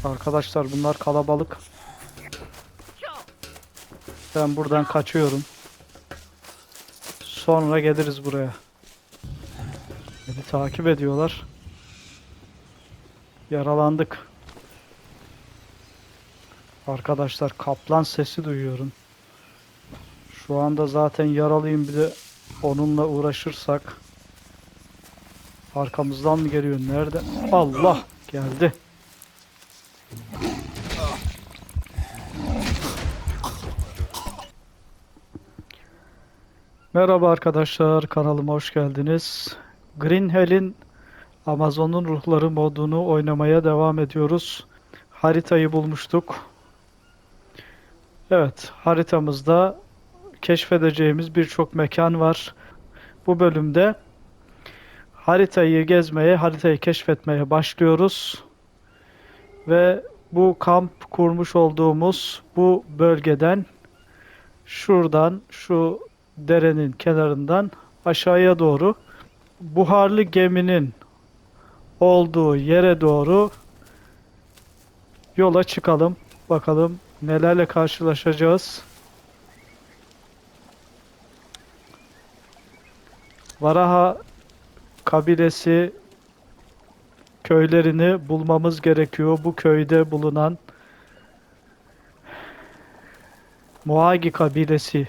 Arkadaşlar bunlar kalabalık. Ben buradan kaçıyorum. Sonra geliriz buraya. Beni takip ediyorlar. Yaralandık. Arkadaşlar kaplan sesi duyuyorum. Şu anda zaten yaralıyım, bir de onunla uğraşırsak. Arkamızdan mı geliyor? Nerede? Allah geldi. Merhaba arkadaşlar, kanalıma hoş geldiniz. Green Hell'in Amazon'un Ruhları modunu oynamaya devam ediyoruz. Haritayı bulmuştuk. Evet, haritamızda keşfedeceğimiz birçok mekan var. Bu bölümde haritayı gezmeye, haritayı keşfetmeye başlıyoruz. Ve bu kamp kurmuş olduğumuz bu bölgeden, şuradan, şu derenin kenarından aşağıya doğru buharlı geminin olduğu yere doğru yola çıkalım. Bakalım nelerle karşılaşacağız. Varaha kabilesi köylerini bulmamız gerekiyor. Bu köyde bulunan Moagi kabilesi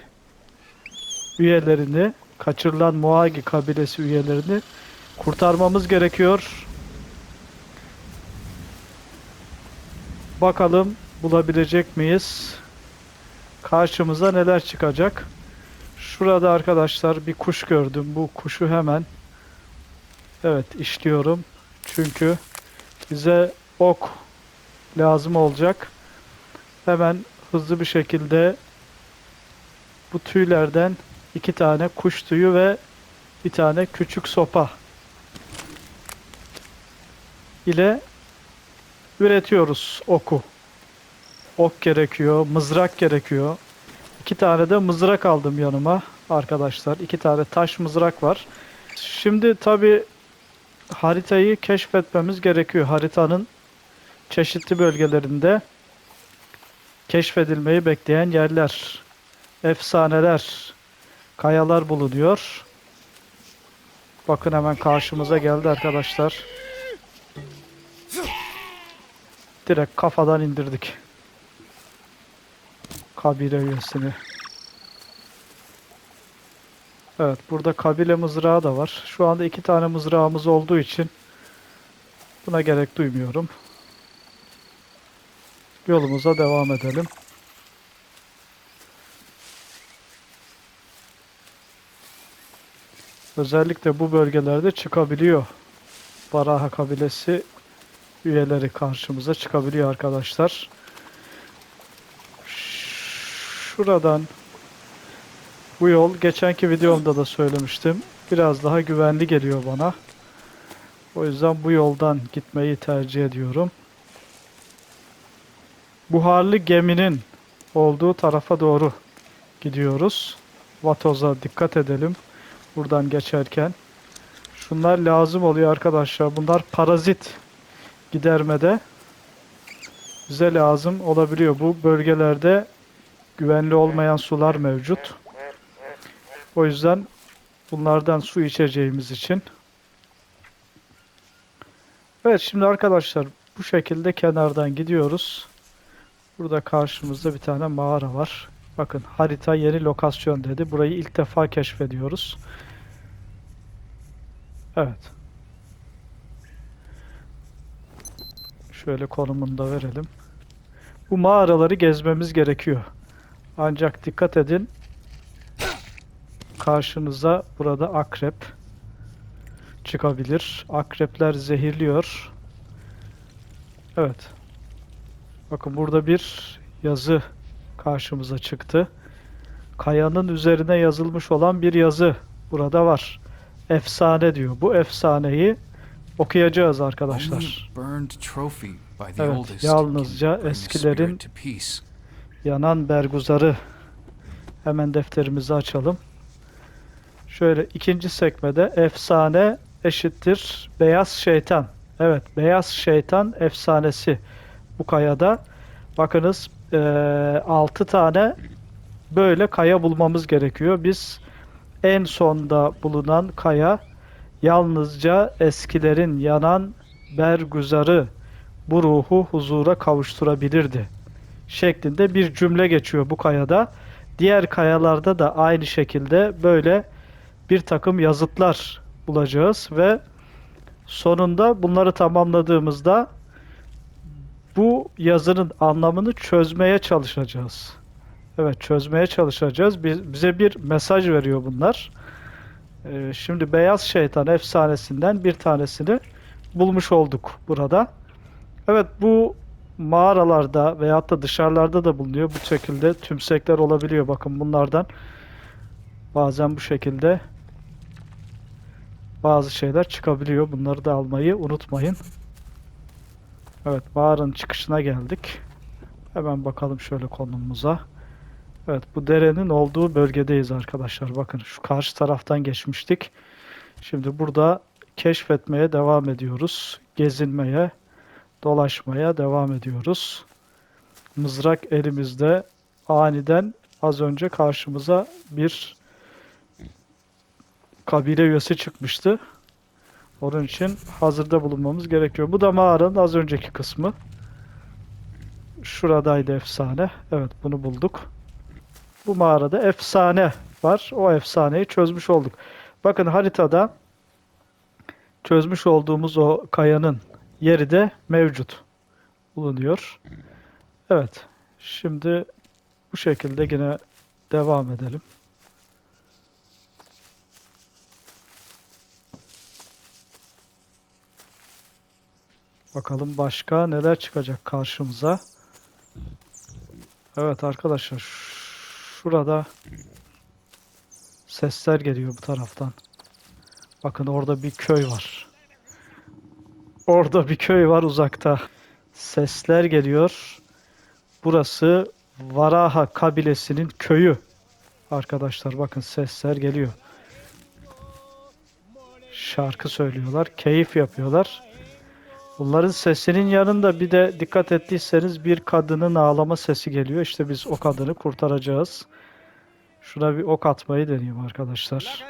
üyelerini, kaçırılan Moagi kabilesi üyelerini kurtarmamız gerekiyor. Bakalım bulabilecek miyiz? Karşımıza neler çıkacak? Şurada arkadaşlar bir kuş gördüm. Bu kuşu hemen işliyorum. Çünkü bize ok lazım olacak. Hemen hızlı bir şekilde bu tüylerden 2 tane kuş tüyü ve bir tane küçük sopa ile üretiyoruz oku. Ok gerekiyor, mızrak gerekiyor. 2 tane de mızrak aldım yanıma arkadaşlar. 2 tane taş mızrak var. Şimdi tabi haritayı keşfetmemiz gerekiyor. Haritanın çeşitli bölgelerinde keşfedilmeyi bekleyen yerler, efsaneler, kayalar bulunuyor. Bakın hemen karşımıza geldi arkadaşlar. Direkt kafadan indirdik kabile üyesini. Evet, burada kabile mızrağı da var. Şu anda 2 tane mızrağımız olduğu için buna gerek duymuyorum. Yolumuza devam edelim. Özellikle bu bölgelerde çıkabiliyor. Varaha kabilesi üyeleri karşımıza çıkabiliyor arkadaşlar. Şuradan bu yol, geçenki videomda da söylemiştim, biraz daha güvenli geliyor bana. O yüzden bu yoldan gitmeyi tercih ediyorum. Buharlı geminin olduğu tarafa doğru gidiyoruz. Vatoz'a dikkat edelim buradan geçerken. Şunlar lazım oluyor arkadaşlar. Bunlar parazit gidermede bize lazım olabiliyor. Bu bölgelerde güvenli olmayan sular mevcut. O yüzden bunlardan su içeceğimiz için. Evet, şimdi arkadaşlar bu şekilde kenardan gidiyoruz. Burada karşımızda bir tane mağara var. Bakın, harita yeni lokasyon dedi. Burayı ilk defa keşfediyoruz. Evet. Şöyle konumunu da verelim. Bu mağaraları gezmemiz gerekiyor. Ancak dikkat edin. Karşınıza burada akrep çıkabilir. Akrepler zehirliyor. Evet. Bakın burada bir yazı karşımıza çıktı. Kayanın üzerine yazılmış olan bir yazı burada var. Efsane diyor. Bu efsaneyi okuyacağız arkadaşlar. Evet, yalnızca eskilerin yanan berguzarı. Hemen defterimizi açalım. Şöyle ikinci sekmede efsane eşittir beyaz şeytan. Evet, beyaz şeytan efsanesi bu kayada. Bakınız 6 tane böyle kaya bulmamız gerekiyor. Biz en sonda bulunan kaya yalnızca eskilerin yanan bergüzarı bu ruhu huzura kavuşturabilirdi şeklinde bir cümle geçiyor bu kayada. Diğer kayalarda da aynı şekilde böyle bir takım yazıtlar bulacağız ve sonunda bunları tamamladığımızda bu yazının anlamını çözmeye çalışacağız. Evet, çözmeye çalışacağız. Bize bir mesaj veriyor bunlar. Şimdi Beyaz Şeytan efsanesinden bir tanesini bulmuş olduk burada. Evet, bu mağaralarda veyahut da dışarılarda da bulunuyor. Bu şekilde tümsekler olabiliyor. Bakın bunlardan bazen bu şekilde bazı şeyler çıkabiliyor. Bunları da almayı unutmayın. Evet, mağaranın çıkışına geldik. Hemen bakalım şöyle konumumuza. Evet, bu derenin olduğu bölgedeyiz arkadaşlar. Bakın şu karşı taraftan geçmiştik. Şimdi burada keşfetmeye devam ediyoruz. Gezinmeye, dolaşmaya devam ediyoruz. Mızrak elimizde. Aniden az önce karşımıza bir kabile üyesi çıkmıştı. Onun için hazırda bulunmamız gerekiyor. Bu da mağaranın az önceki kısmı. Şuradaydı efsane. Evet, bunu bulduk. Bu mağarada efsane var. O efsaneyi çözmüş olduk. Bakın haritada çözmüş olduğumuz o kayanın yeri de mevcut bulunuyor. Evet. Şimdi bu şekilde yine devam edelim. Bakalım başka neler çıkacak karşımıza. Evet arkadaşlar, şurada sesler geliyor bu taraftan. Bakın orada bir köy var. Orada bir köy var uzakta. Sesler geliyor. Burası Varaha kabilesinin köyü. Arkadaşlar bakın sesler geliyor. Şarkı söylüyorlar, keyif yapıyorlar. Bunların sesinin yanında bir de dikkat ettiyseniz bir kadının ağlama sesi geliyor. İşte biz o kadını kurtaracağız. Şuna bir ok atmayı deneyeyim arkadaşlar.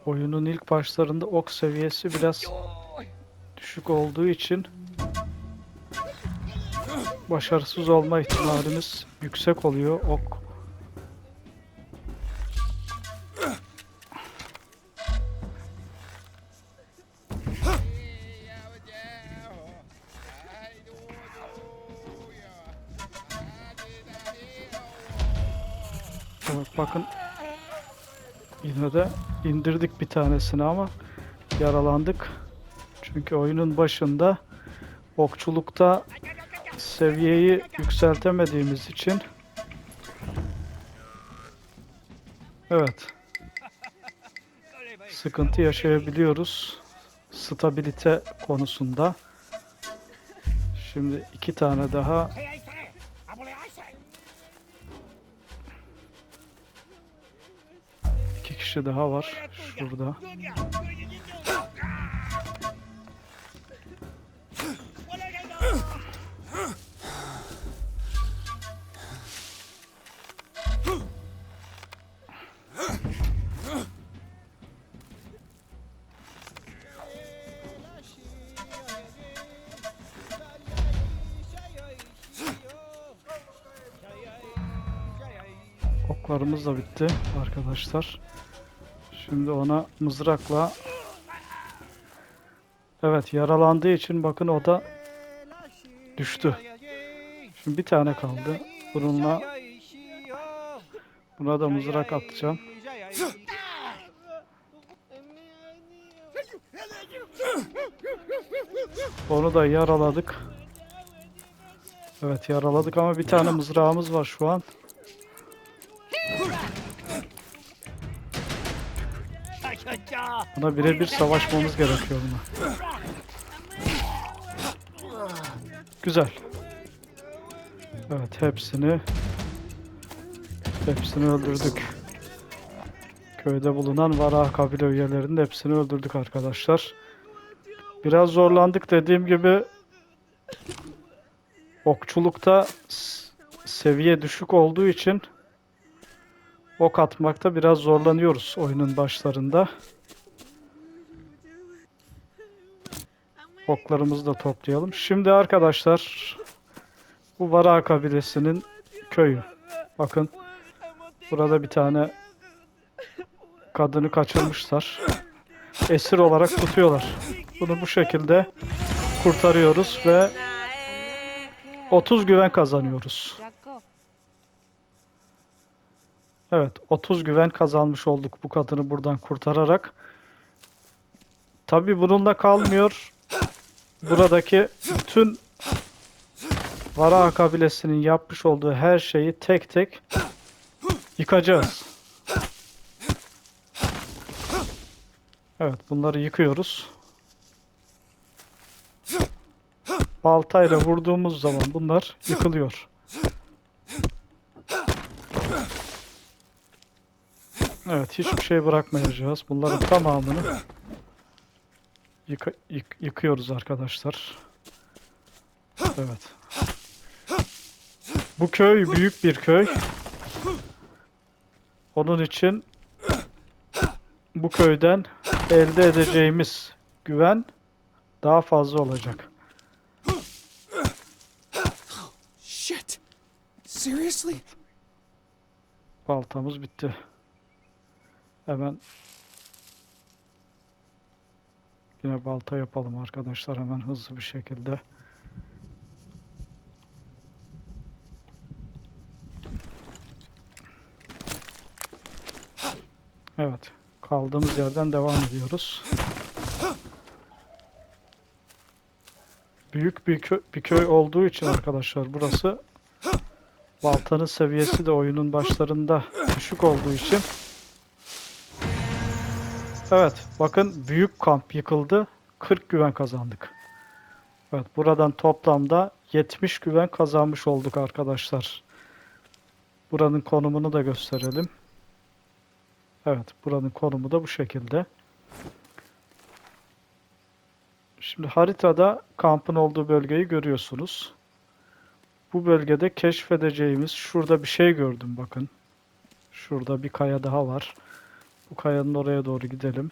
Oyunun ilk başlarında ok seviyesi biraz düşük olduğu için başarısız olma ihtimalimiz yüksek oluyor. Ok. Evet, bakın yine de indirdik bir tanesini ama yaralandık. Çünkü oyunun başında okçulukta seviyeyi yükseltemediğimiz için evet sıkıntı yaşayabiliyoruz stabilite konusunda. Şimdi iki tane daha iki kişi daha var şurada. Oklarımız da bitti arkadaşlar. Şimdi ona mızrakla evet yaralandığı için bakın o da düştü. Şimdi bir tane kaldı. Buna da mızrak atacağım. Onu da yaraladık. Evet yaraladık ama bir tane mızrağımız var şu an. Buna birebir savaşmamız gerekiyor buna. Güzel. Evet hepsini öldürdük. Köyde bulunan Vara kabile üyelerinin hepsini öldürdük arkadaşlar. Biraz zorlandık dediğim gibi. Okçulukta seviye düşük olduğu için ok atmakta biraz zorlanıyoruz oyunun başlarında. Oklarımızı da toplayalım. Şimdi arkadaşlar bu Vara kabilesinin köyü. Bakın burada bir tane kadını kaçırmışlar. Esir olarak tutuyorlar. Bunu bu şekilde kurtarıyoruz ve 30 güven kazanıyoruz. Evet, 30 güven kazanmış olduk bu kadını buradan kurtararak. Tabii bununla kalmıyor. Buradaki bütün Vara kabilesinin yapmış olduğu her şeyi tek tek yıkacağız. Evet, bunları yıkıyoruz. Baltayla vurduğumuz zaman bunlar yıkılıyor. Evet, hiçbir şey bırakmayacağız. Bunların tamamını yıkıyoruz arkadaşlar. Evet. Bu köy büyük bir köy. Onun için bu köyden elde edeceğimiz güven daha fazla olacak. Shit. Seriously? Baltamız bitti. Hemen yine balta yapalım arkadaşlar, hemen hızlı bir şekilde. Evet, kaldığımız yerden devam ediyoruz. Büyük bir köy olduğu için arkadaşlar burası, baltanın seviyesi de oyunun başlarında düşük olduğu için. Evet, bakın büyük kamp yıkıldı. 40 güven kazandık. Evet, buradan toplamda 70 güven kazanmış olduk arkadaşlar. Buranın konumunu da gösterelim. Evet, buranın konumu da bu şekilde. Şimdi haritada kampın olduğu bölgeyi görüyorsunuz. Bu bölgede keşfedeceğimiz, şurada bir şey gördüm bakın. Şurada bir kaya daha var. Bu kayanın oraya doğru gidelim.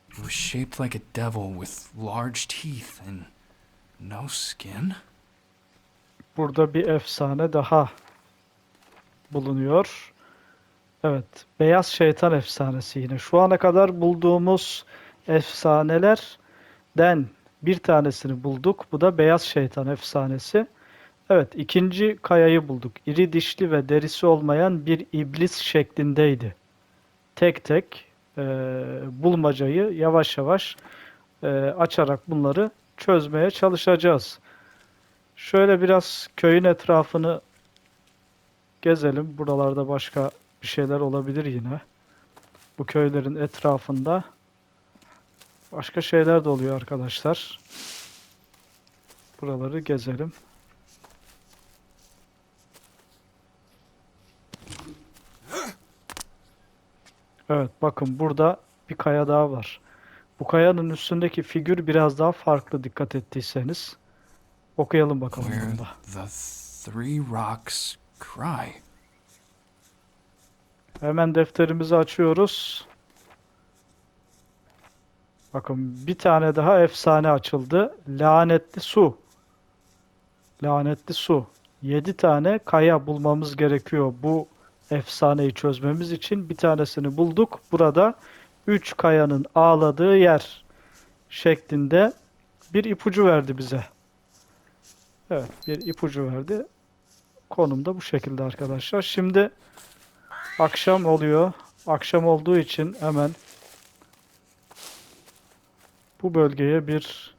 It was shaped like a devil with large teeth and no skin. Burada bir efsane daha bulunuyor. Evet, beyaz şeytan efsanesi yine. Şu ana kadar bulduğumuz efsanelerden bir tanesini bulduk. Bu da beyaz şeytan efsanesi. Evet, ikinci kayayı bulduk. İri dişli ve derisi olmayan bir iblis şeklindeydi. Tek tek bulmacayı yavaş yavaş açarak bunları çözmeye çalışacağız. Şöyle biraz köyün etrafını gezelim. Buralarda başka bir şeyler olabilir yine. Bu köylerin etrafında başka şeyler de oluyor arkadaşlar. Buraları gezelim. Evet, bakın burada bir kaya daha var. Bu kayanın üstündeki figür biraz daha farklı, dikkat ettiyseniz. Okuyalım bakalım Where bunu da. the three rocks cry. Hemen defterimizi açıyoruz. Bakın bir tane daha efsane açıldı. Lanetli su. Lanetli su. 7 tane kaya bulmamız gerekiyor bu efsaneyi çözmemiz için. Bir tanesini bulduk. Burada 3 kayanın ağladığı yer şeklinde bir ipucu verdi bize. Evet, bir ipucu verdi. Konum da bu şekilde arkadaşlar. Şimdi akşam oluyor. Akşam olduğu için hemen bu bölgeye bir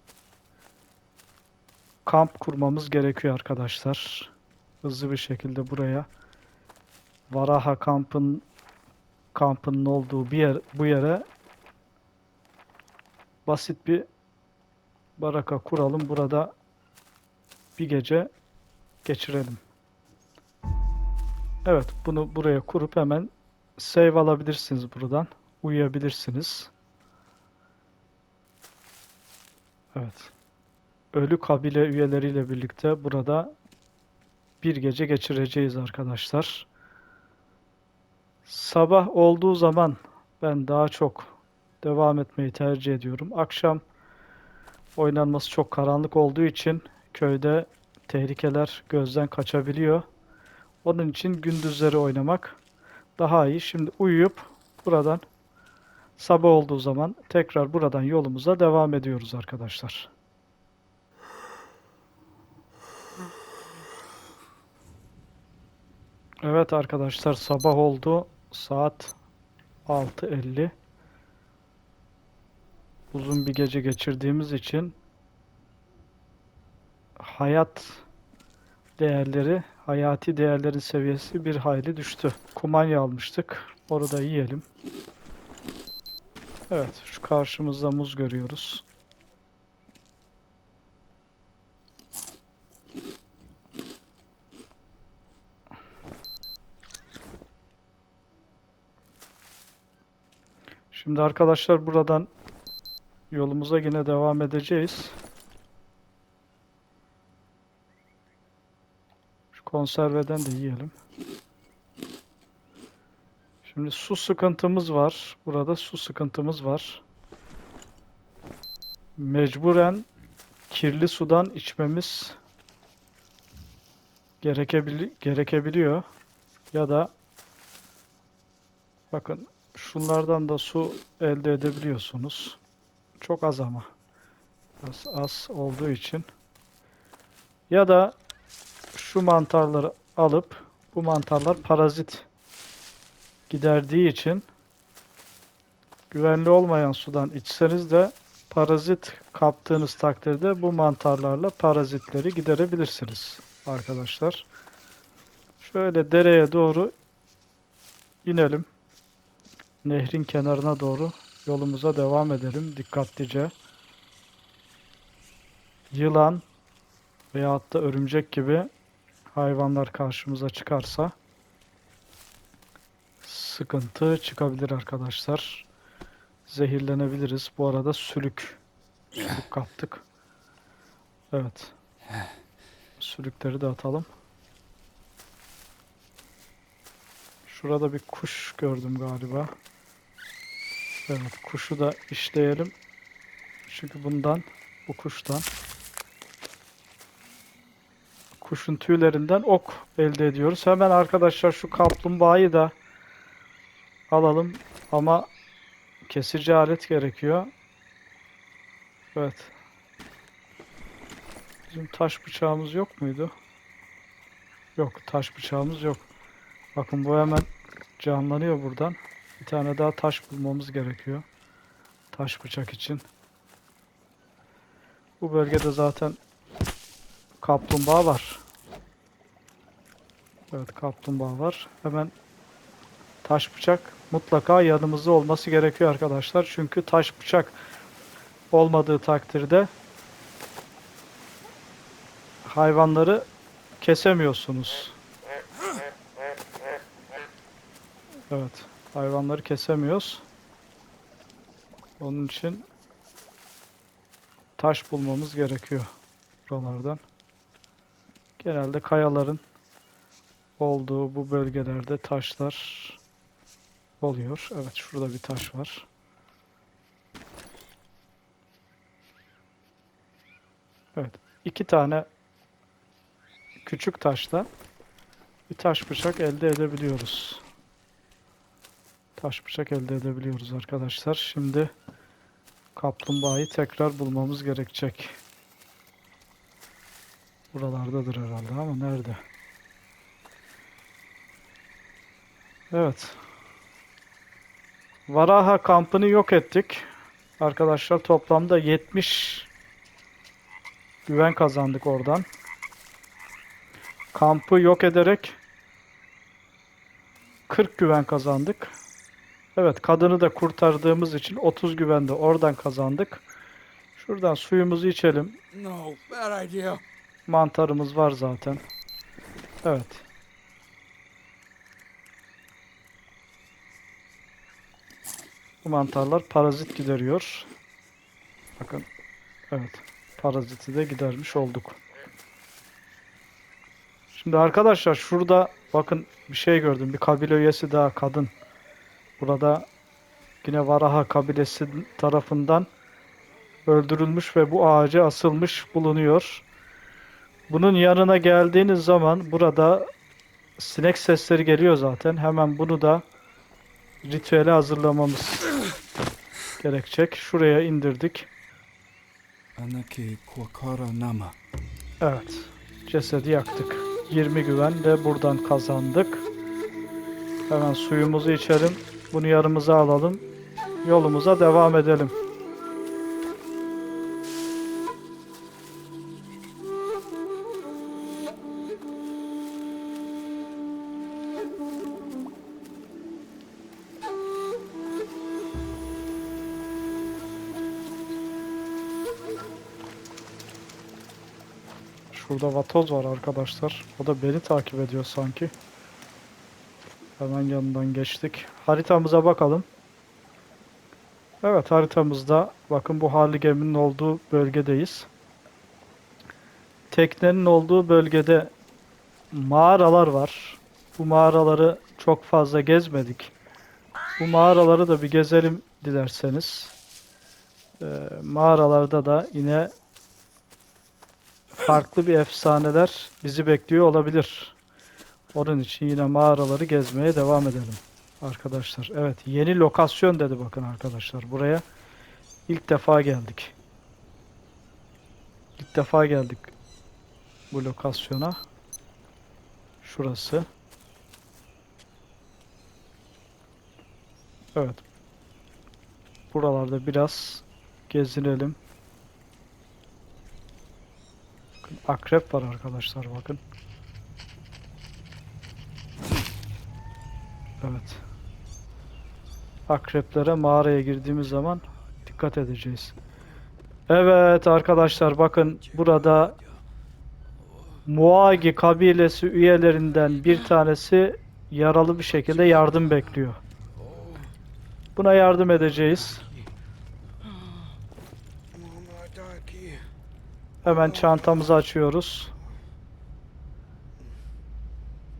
kamp kurmamız gerekiyor arkadaşlar. Hızlı bir şekilde buraya Varaha kampının olduğu bu yere basit bir baraka kuralım. Burada bir gece geçirelim. Evet, bunu buraya kurup hemen save alabilirsiniz buradan. Uyuyabilirsiniz. Evet. Ölü kabile üyeleriyle birlikte burada bir gece geçireceğiz arkadaşlar. Sabah olduğu zaman ben daha çok devam etmeyi tercih ediyorum. Akşam oynanması çok karanlık olduğu için köyde tehlikeler gözden kaçabiliyor. Onun için gündüzleri oynamak daha iyi. Şimdi uyuyup buradan sabah olduğu zaman tekrar buradan yolumuza devam ediyoruz arkadaşlar. Evet arkadaşlar, sabah oldu. Saat 6:50. Uzun bir gece geçirdiğimiz için hayati değerlerin seviyesi bir hayli düştü. Kumanya almıştık. Orada yiyelim. Evet, şu karşımızda muz görüyoruz. Şimdi arkadaşlar buradan yolumuza yine devam edeceğiz. Şu konserveden de yiyelim. Şimdi su sıkıntımız var. Burada su sıkıntımız var. Mecburen kirli sudan içmemiz gerekebiliyor. Ya da bakın şunlardan da su elde edebiliyorsunuz. Çok az ama. Biraz az olduğu için. Ya da şu mantarları alıp bu mantarlar parazit giderdiği için güvenli olmayan sudan içseniz de parazit kaptığınız takdirde bu mantarlarla parazitleri giderebilirsiniz arkadaşlar. Şöyle dereye doğru inelim. Nehrin kenarına doğru yolumuza devam edelim dikkatlice. Yılan veyahut da örümcek gibi hayvanlar karşımıza çıkarsa sıkıntı çıkabilir arkadaşlar. Zehirlenebiliriz. Bu arada sülük kaptık. Evet. Sülükleri de atalım. Şurada bir kuş gördüm galiba. Evet, kuşu da işleyelim. Çünkü bu kuştan, kuşun tüylerinden ok elde ediyoruz. Hemen arkadaşlar şu kaplumbağayı da alalım. Ama kesici alet gerekiyor. Evet. Bizim taş bıçağımız yok muydu? Yok, taş bıçağımız yok. Bakın bu hemen canlanıyor buradan. Bir tane daha taş bulmamız gerekiyor. Taş bıçak için. Bu bölgede zaten kaplumbağa var. Evet, kaplumbağa var. Hemen taş bıçak mutlaka yanımızda olması gerekiyor arkadaşlar. Çünkü taş bıçak olmadığı takdirde hayvanları kesemiyorsunuz. Evet, hayvanları kesemiyoruz. Onun için taş bulmamız gerekiyor buralardan. Genelde kayaların olduğu bu bölgelerde taşlar oluyor. Evet, şurada bir taş var. Evet, iki tane küçük taşla bir taş bıçak elde edebiliyoruz. Taş bıçak elde edebiliyoruz arkadaşlar. Şimdi kaplumbağayı tekrar bulmamız gerekecek. Buralardadır herhalde ama nerede? Evet. Varaha kampını yok ettik. Arkadaşlar toplamda 70 güven kazandık oradan. Kampı yok ederek 40 güven kazandık. Evet, kadını da kurtardığımız için 30 güven de oradan kazandık. Şuradan suyumuzu içelim. No, bad idea. Mantarımız var zaten. Evet. Bu mantarlar parazit gideriyor. Bakın. Evet. Paraziti de gidermiş olduk. Şimdi arkadaşlar şurada bakın bir şey gördüm. Bir kabile üyesi daha kadın. Burada yine Varaha kabilesi tarafından öldürülmüş ve bu ağaca asılmış bulunuyor. Bunun yanına geldiğiniz zaman burada sinek sesleri geliyor zaten. Hemen bunu da ritüele hazırlamamız gerekecek. Şuraya indirdik. Anake Kwakara Nama. Evet. Cesedi yaktık. 20 güven de buradan kazandık. Hemen suyumuzu içelim. Bunu yanımıza alalım. Yolumuza devam edelim. Şurada vatoz var arkadaşlar. O da beni takip ediyor sanki. Hemen yanından geçtik. Haritamıza bakalım. Evet, haritamızda bakın bu harli geminin olduğu bölgedeyiz. Teknenin olduğu bölgede mağaralar var. Bu mağaraları çok fazla gezmedik. Bu mağaraları da bir gezelim dilerseniz. Mağaralarda da yine farklı bir efsaneler bizi bekliyor olabilir. Onun için yine mağaraları gezmeye devam edelim arkadaşlar. Evet, yeni lokasyon dedi bakın arkadaşlar. Buraya ilk defa geldik. İlk defa geldik bu lokasyona. Şurası. Evet. Buralarda biraz gezinelim. Bakın, akrep var arkadaşlar bakın. Evet. Akreplere mağaraya girdiğimiz zaman dikkat edeceğiz. Evet arkadaşlar bakın burada Muagi kabilesi üyelerinden bir tanesi yaralı bir şekilde yardım bekliyor. Buna yardım edeceğiz. Hemen çantamızı açıyoruz.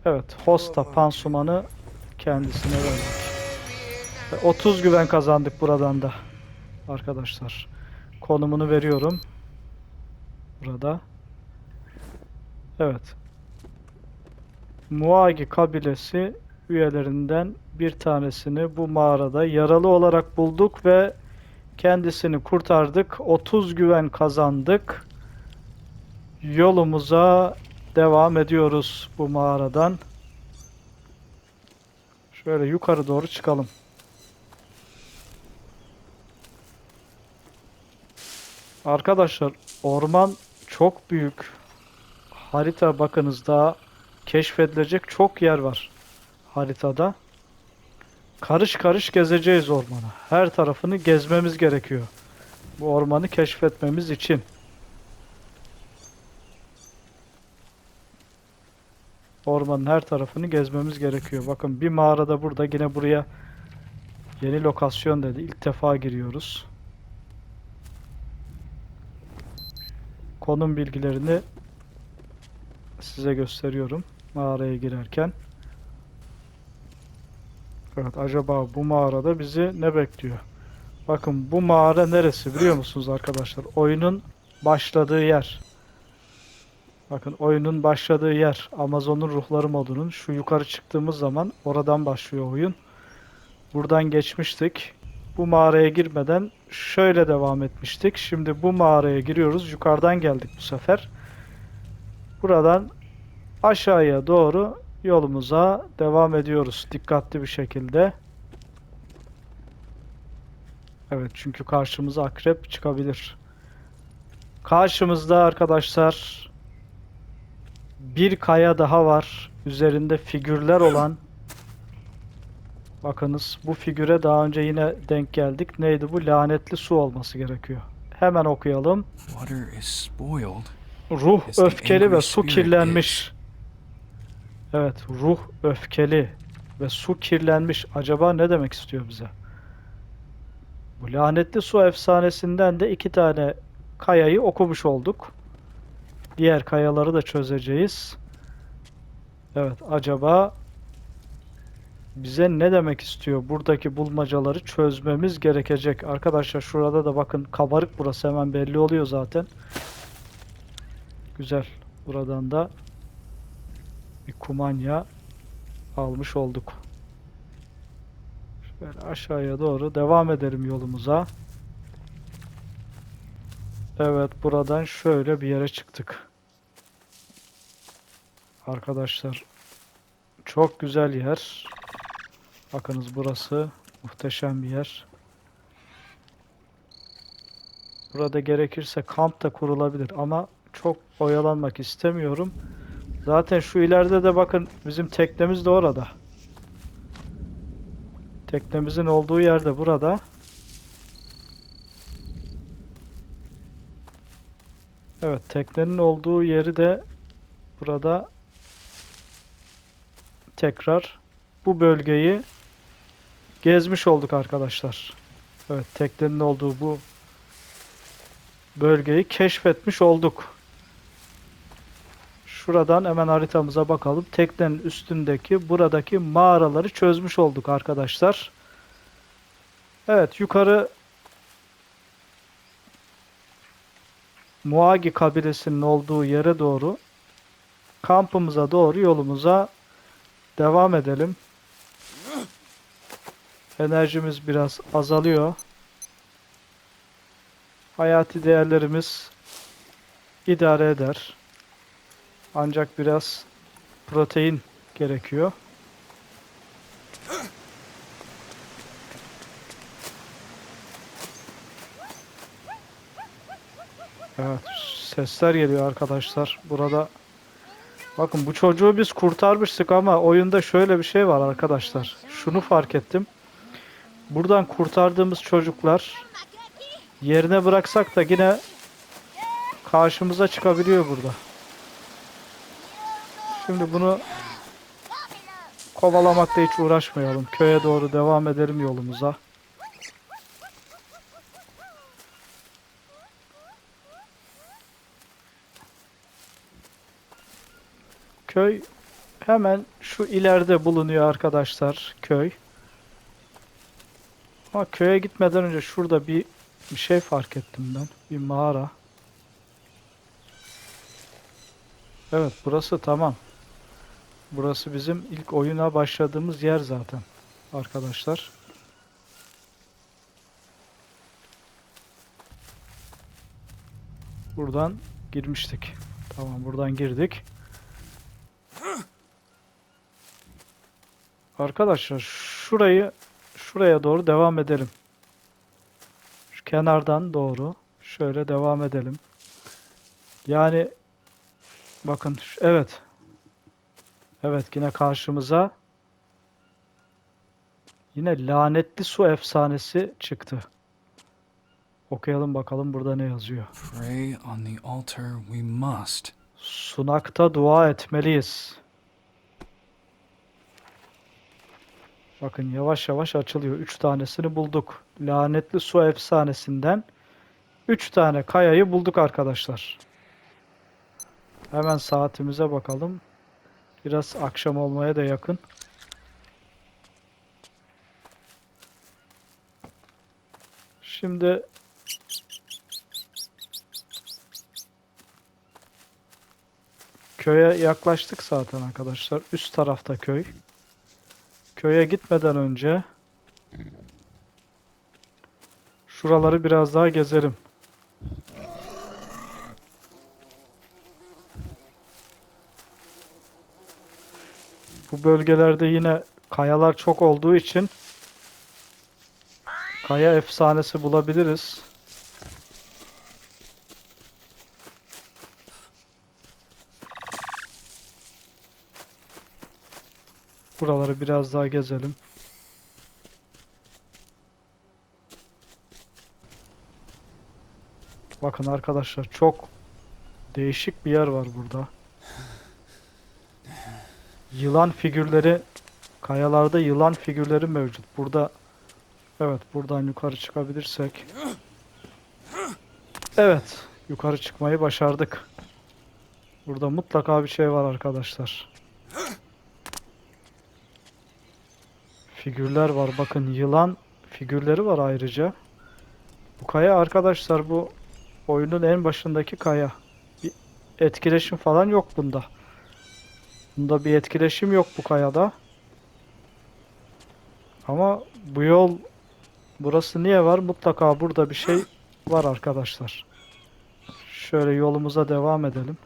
Evet, hosta pansumanı kendisine verdik. Ve 30 güven kazandık buradan da. Arkadaşlar, konumunu veriyorum. Burada. Evet. Muagi kabilesi üyelerinden bir tanesini bu mağarada yaralı olarak bulduk ve kendisini kurtardık. 30 güven kazandık. Yolumuza devam ediyoruz bu mağaradan. Şöyle yukarı doğru çıkalım. Arkadaşlar orman çok büyük. Harita bakınız daha keşfedilecek çok yer var haritada. Karış karış gezeceğiz ormanı. Her tarafını gezmemiz gerekiyor. Bu ormanı keşfetmemiz için. Ormanın her tarafını gezmemiz gerekiyor. Bakın bir mağarada burada. Yine buraya yeni lokasyon dedi. İlk defa giriyoruz. Konum bilgilerini size gösteriyorum mağaraya girerken. Evet, acaba bu mağarada bizi ne bekliyor? Bakın bu mağara neresi biliyor musunuz arkadaşlar? Oyunun başladığı yer. Bakın oyunun başladığı yer. Amazon'un ruhları modunun. Şu yukarı çıktığımız zaman oradan başlıyor oyun. Buradan geçmiştik. Bu mağaraya girmeden şöyle devam etmiştik. Şimdi bu mağaraya giriyoruz. Yukarıdan geldik bu sefer. Buradan aşağıya doğru yolumuza devam ediyoruz. Dikkatli bir şekilde. Evet, çünkü karşımıza akrep çıkabilir. Karşımızda arkadaşlar bir kaya daha var. Üzerinde figürler olan. Bakınız bu figüre daha önce yine denk geldik. Neydi bu? Lanetli su olması gerekiyor. Hemen okuyalım. Water is spoiled. Ruh As the öfkeli angry ve su spirit kirlenmiş. Evet, ruh öfkeli ve su kirlenmiş. Acaba ne demek istiyor bize? Bu lanetli su efsanesinden de 2 tane kayayı okumuş olduk. Diğer kayaları da çözeceğiz. Evet, acaba bize ne demek istiyor? Buradaki bulmacaları çözmemiz gerekecek. Arkadaşlar şurada da bakın, kabarık burası, hemen belli oluyor zaten. Güzel. Buradan da bir kumanya almış olduk. Şöyle aşağıya doğru devam edelim yolumuza. Evet, buradan şöyle bir yere çıktık. Arkadaşlar çok güzel yer. Bakınız, burası muhteşem bir yer. Burada gerekirse kamp da kurulabilir ama çok oyalanmak istemiyorum. Zaten şu ileride de bakın, bizim teknemiz de orada. Teknemizin olduğu yerde burada. Evet, teknenin olduğu yeri de burada. Tekrar bu bölgeyi gezmiş olduk arkadaşlar. Evet, teknenin olduğu bu bölgeyi keşfetmiş olduk. Şuradan hemen haritamıza bakalım. Teknenin üstündeki buradaki mağaraları çözmüş olduk arkadaşlar. Evet, yukarı Muagi kabilesinin olduğu yere doğru, kampımıza doğru yolumuza devam edelim. Enerjimiz biraz azalıyor. Hayati değerlerimiz idare eder. Ancak biraz protein gerekiyor. Evet, sesler geliyor arkadaşlar. Burada bakın, bu çocuğu biz kurtarmıştık ama oyunda şöyle bir şey var arkadaşlar. Şunu fark ettim. Buradan kurtardığımız çocuklar yerine bıraksak da yine karşımıza çıkabiliyor burada. Şimdi bunu kovalamakla hiç uğraşmayalım. Köye doğru devam edelim yolumuza. Köy hemen şu ileride bulunuyor arkadaşlar, köy. Ama köye gitmeden önce şurada bir şey fark ettim ben. Bir mağara. Evet, burası tamam. Burası bizim ilk oyuna başladığımız yer zaten arkadaşlar. Buradan girmiştik. Tamam, buradan girdik. Arkadaşlar şuraya doğru devam edelim. Şu kenardan doğru şöyle devam edelim. Yani bakın, evet. Evet, yine karşımıza yine lanetli su efsanesi çıktı. Okuyalım bakalım burada ne yazıyor. Pray on the altar we must. Sunakta dua etmeliyiz. Bakın, yavaş yavaş açılıyor. 3 tanesini bulduk. Lanetli su efsanesinden 3 tane kayayı bulduk arkadaşlar. Hemen saatimize bakalım. Biraz akşam olmaya da yakın. Şimdi köye yaklaştık zaten arkadaşlar. Üst tarafta köy. Köye gitmeden önce şuraları biraz daha gezelim. Bu bölgelerde yine kayalar çok olduğu için kaya efsanesi bulabiliriz. Buraları biraz daha gezelim. Bakın arkadaşlar, çok değişik bir yer var burada. Yılan figürleri, kayalarda yılan figürleri mevcut. Burada Evet, buradan yukarı çıkabilirsek. Evet, yukarı çıkmayı başardık. Burada mutlaka bir şey var arkadaşlar. Figürler var. Bakın yılan figürleri var ayrıca. Bu kaya arkadaşlar bu oyunun en başındaki kaya. Bir etkileşim falan yok bunda. Bunda bir etkileşim yok bu kayada. Ama bu yol burası niye var? Mutlaka burada bir şey var arkadaşlar. Şöyle yolumuza devam edelim.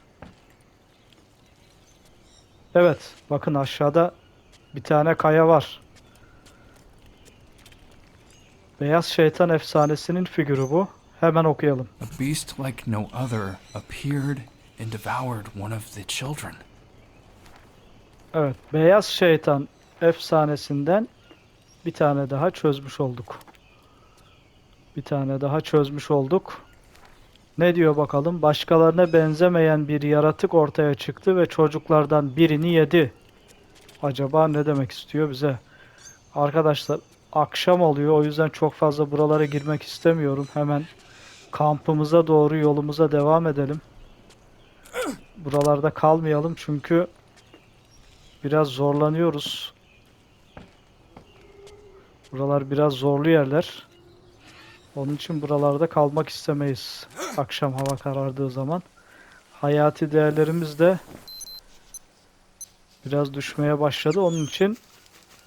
Evet, bakın aşağıda bir tane kaya var. Beyaz Şeytan efsanesinin figürü bu. Hemen okuyalım. A beast like no other appeared and devoured one of the children. Evet, Beyaz Şeytan efsanesinden bir tane daha çözmüş olduk. Bir tane daha çözmüş olduk. Ne diyor bakalım? Başkalarına benzemeyen bir yaratık ortaya çıktı ve çocuklardan birini yedi. Acaba ne demek istiyor bize? Arkadaşlar akşam oluyor. O yüzden çok fazla buralara girmek istemiyorum. Hemen kampımıza doğru yolumuza devam edelim. Buralarda kalmayalım çünkü biraz zorlanıyoruz. Buralar biraz zorlu yerler. Onun için buralarda kalmak istemeyiz. Akşam hava karardığı zaman. Hayati değerlerimiz de biraz düşmeye başladı. Onun için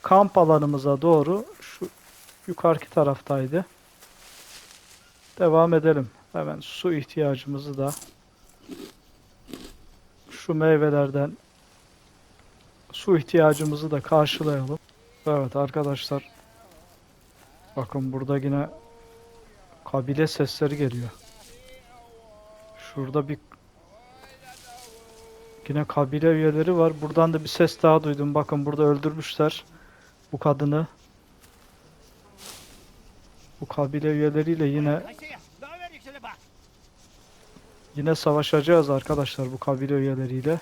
kamp alanımıza doğru şu yukarıki taraftaydı. Devam edelim. Hemen su ihtiyacımızı da şu meyvelerden su ihtiyacımızı da karşılayalım. Evet arkadaşlar. Bakın burada yine kabile sesleri geliyor. Şurada bir yine kabile üyeleri var. Buradan da bir ses daha duydum. Bakın burada öldürmüşler bu kadını. Bu kabile üyeleriyle yine savaşacağız arkadaşlar bu kabile üyeleriyle.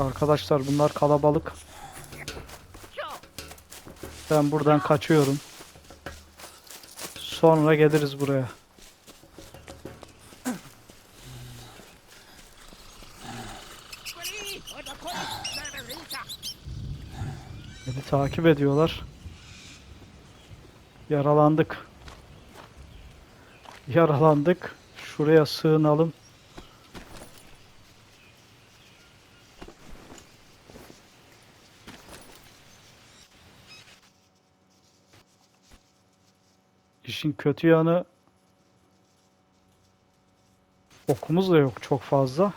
Arkadaşlar bunlar kalabalık. Ben buradan kaçıyorum. Sonra geliriz buraya. Beni takip ediyorlar. Yaralandık. Yaralandık. Şuraya sığınalım. İşin kötü yanı okumuz da yok çok fazla.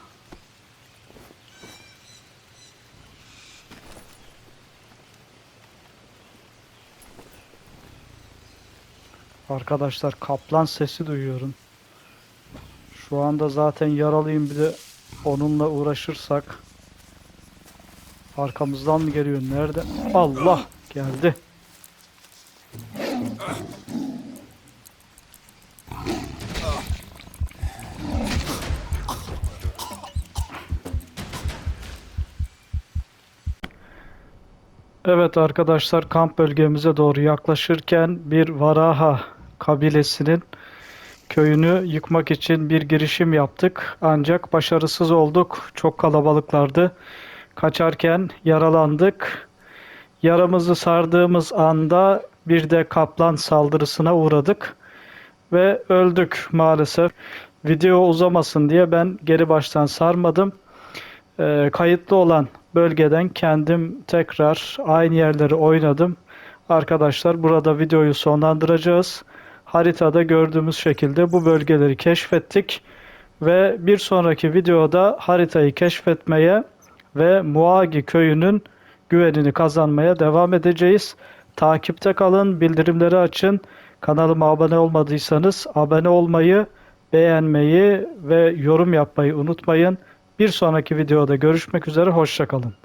Arkadaşlar kaplan sesi duyuyorum. Şu anda zaten yaralıyım, bir de onunla uğraşırsak. Arkamızdan mı geliyor? Nerede? Allah geldi. Evet arkadaşlar, kamp bölgemize doğru yaklaşırken bir Varaha kabilesinin köyünü yıkmak için bir girişim yaptık. Ancak başarısız olduk. Çok kalabalıklardı. Kaçarken yaralandık. Yaramızı sardığımız anda bir de kaplan saldırısına uğradık ve öldük maalesef. Video uzamasın diye ben geri baştan sarmadım. Kayıtlı olan bölgeden kendim tekrar aynı yerleri oynadım. Arkadaşlar burada videoyu sonlandıracağız. Haritada gördüğümüz şekilde bu bölgeleri keşfettik. Ve bir sonraki videoda haritayı keşfetmeye ve Muagi köyünün güvenini kazanmaya devam edeceğiz. Takipte kalın, bildirimleri açın. Kanalıma abone olmadıysanız abone olmayı, beğenmeyi ve yorum yapmayı unutmayın. Bir sonraki videoda görüşmek üzere, hoşça kalın.